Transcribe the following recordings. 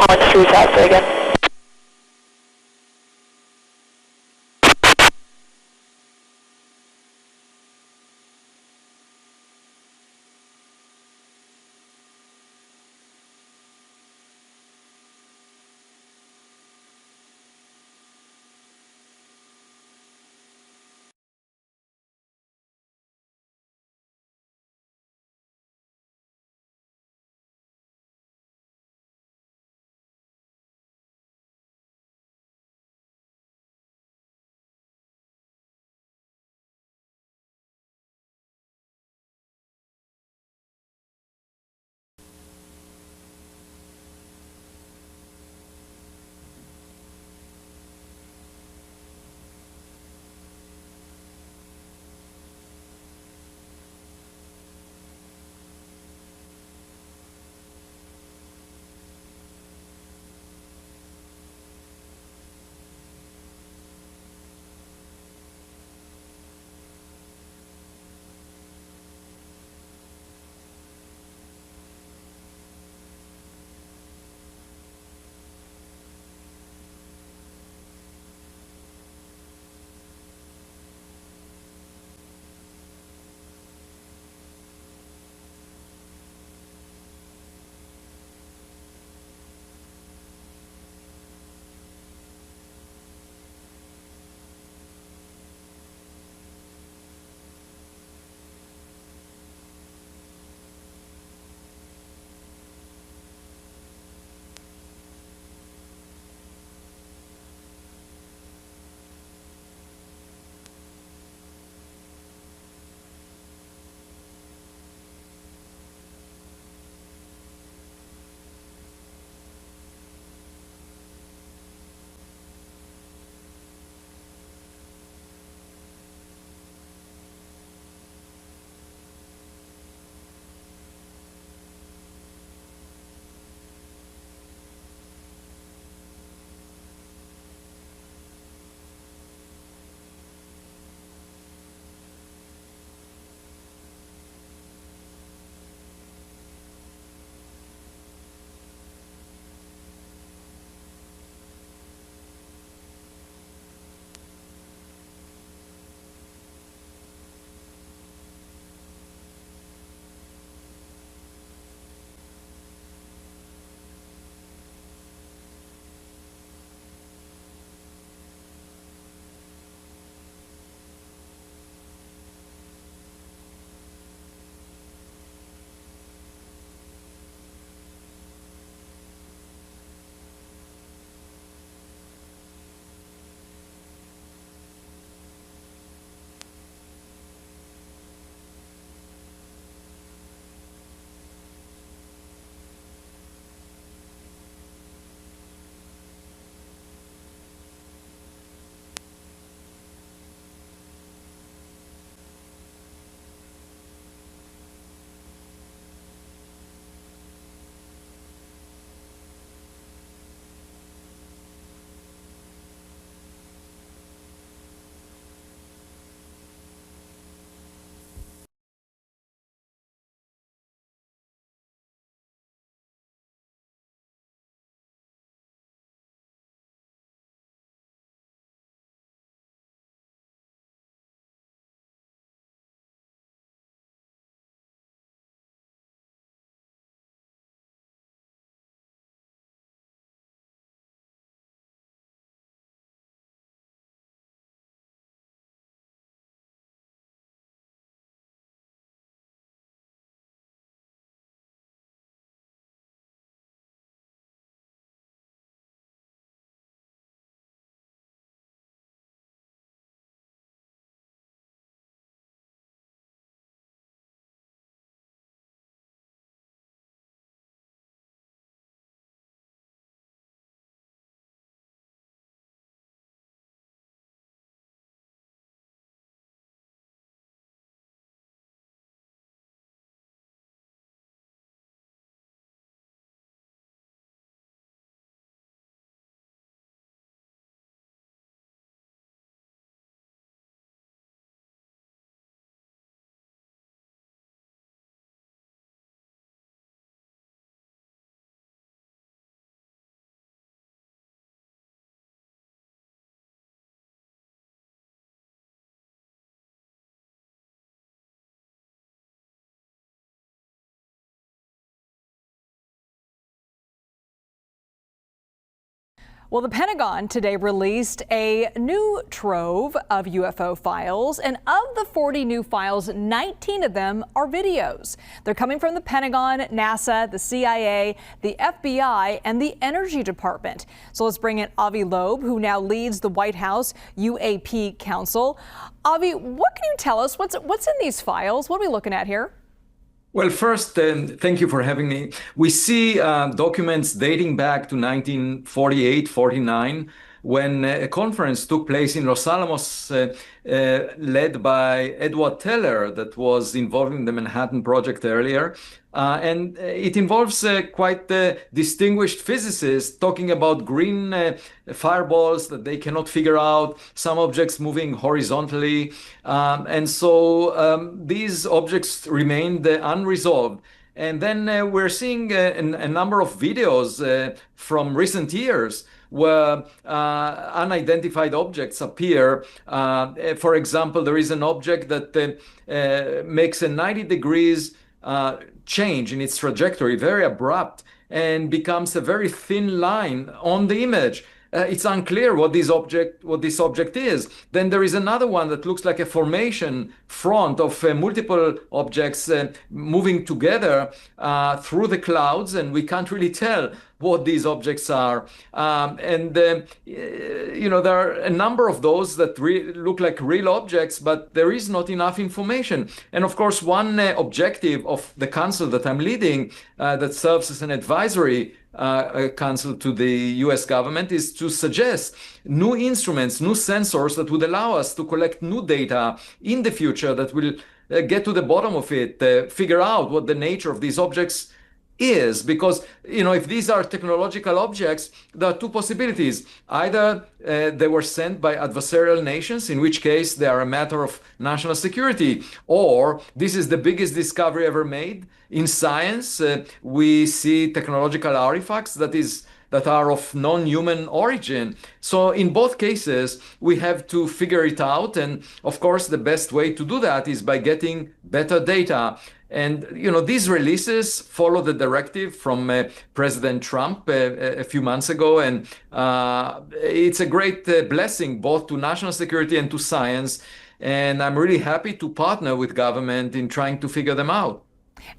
calling Sue's house again. Well, the Pentagon today released a new trove of UFO files, and of the 40 new files, 19 of them are videos. They're coming from the Pentagon, NASA, the CIA, the FBI, and the Energy Department. So let's bring in Avi Loeb, who now leads the White House UAP Council. Avi, what can you tell us? What's in these files? What are we looking at here? Well, first, thank you for having me. We see documents dating back to 1948, 49, when a conference took place in Los Alamos, led by Edward Teller, that was involved in the Manhattan Project earlier. And it involves quite distinguished physicists talking about green fireballs that they cannot figure out, some objects moving horizontally. And so these objects remained unresolved. And then we're seeing a number of videos from recent years where unidentified objects appear. For example, there is an object that makes a 90 degrees change in its trajectory, very abrupt, and becomes a very thin line on the image. It's unclear what this object is. Then there is another one that looks like a formation front of multiple objects moving together through the clouds, and we can't really tell what these objects are. There are a number of those that look like real objects, but there is not enough information. And of course, one objective of the council that I'm leading, that serves as an advisory council to the US government, is to suggest new instruments, new sensors that would allow us to collect new data in the future that will get to the bottom of it, figure out what the nature of these objects is. Because, if these are technological objects, there are two possibilities. Either they were sent by adversarial nations, in which case they are a matter of national security, or this is the biggest discovery ever made in science. We see technological artifacts that are of non-human origin. So in both cases, we have to figure it out. And of course, the best way to do that is by getting better data. And, these releases follow the directive from President Trump a few months ago. And it's a great blessing both to national security and to science. And I'm really happy to partner with government in trying to figure them out.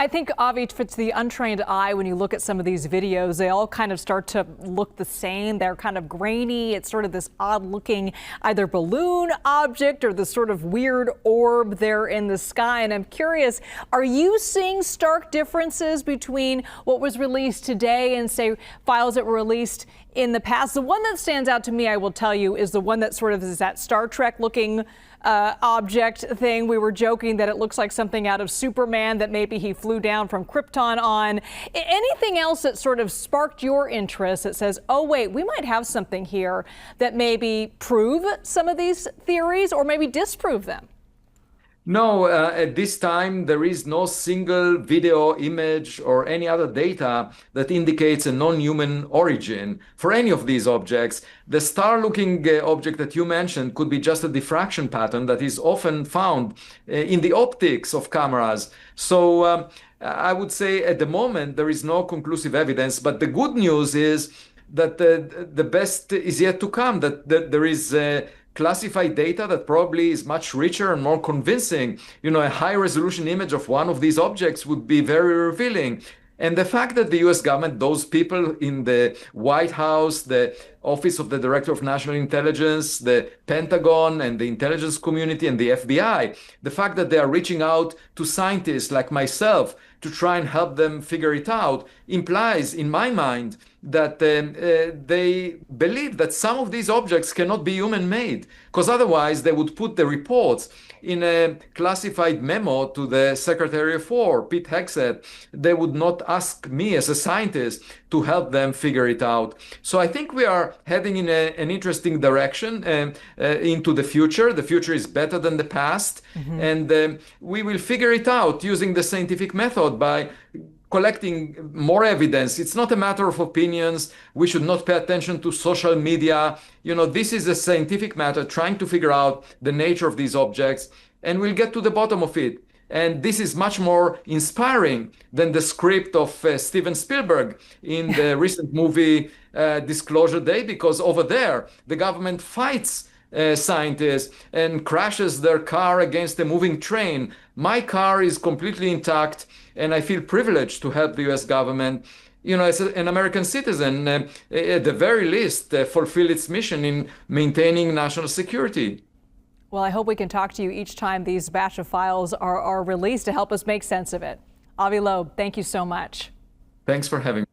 I think, Avi, to the untrained eye, when you look at some of these videos, they all kind of start to look the same. They're kind of grainy. It's sort of this odd-looking either balloon object or this sort of weird orb there in the sky. And I'm curious, are you seeing stark differences between what was released today and, say, files that were released in the past? The one that stands out to me, I will tell you, is the one that sort of is that Star Trek-looking object thing. We were joking that it looks like something out of Superman, that maybe he flew down from Krypton on. Anything else that sort of sparked your interest that says, oh, wait, we might have something here that maybe prove some of these theories or maybe disprove them? No, at this time, there is no single video, image, or any other data that indicates a non-human origin for any of these objects. The star-looking object that you mentioned could be just a diffraction pattern that is often found in the optics of cameras. So I would say at the moment, there is no conclusive evidence. But the good news is that the best is yet to come, that there is classified data that probably is much richer and more convincing. A high-resolution image of one of these objects would be very revealing. And the fact that the US government, those people in the White House, the Office of the Director of National Intelligence, the Pentagon, and the intelligence community, and the FBI, the fact that they are reaching out to scientists like myself to try and help them figure it out implies, in my mind, that they believe that some of these objects cannot be human-made, because otherwise they would put the reports in a classified memo to the Secretary of War, Pete Hegseth. They would not ask me as a scientist to help them figure it out. So I think we are heading in an interesting direction into the future. The future is better than the past. Mm-hmm. And we will figure it out using the scientific method by collecting more evidence. It's not a matter of opinions. We should not pay attention to social media. This is a scientific matter, trying to figure out the nature of these objects, and we'll get to the bottom of it. And this is much more inspiring than the script of Steven Spielberg in the recent movie Disclosure Day, because over there, the government fights scientists and crashes their car against a moving train. My car is completely intact, and I feel privileged to help the US government, as an American citizen, at the very least, fulfill its mission in maintaining national security. Well, I hope we can talk to you each time these batch of files are released to help us make sense of it. Avi Loeb, thank you so much. Thanks for having me.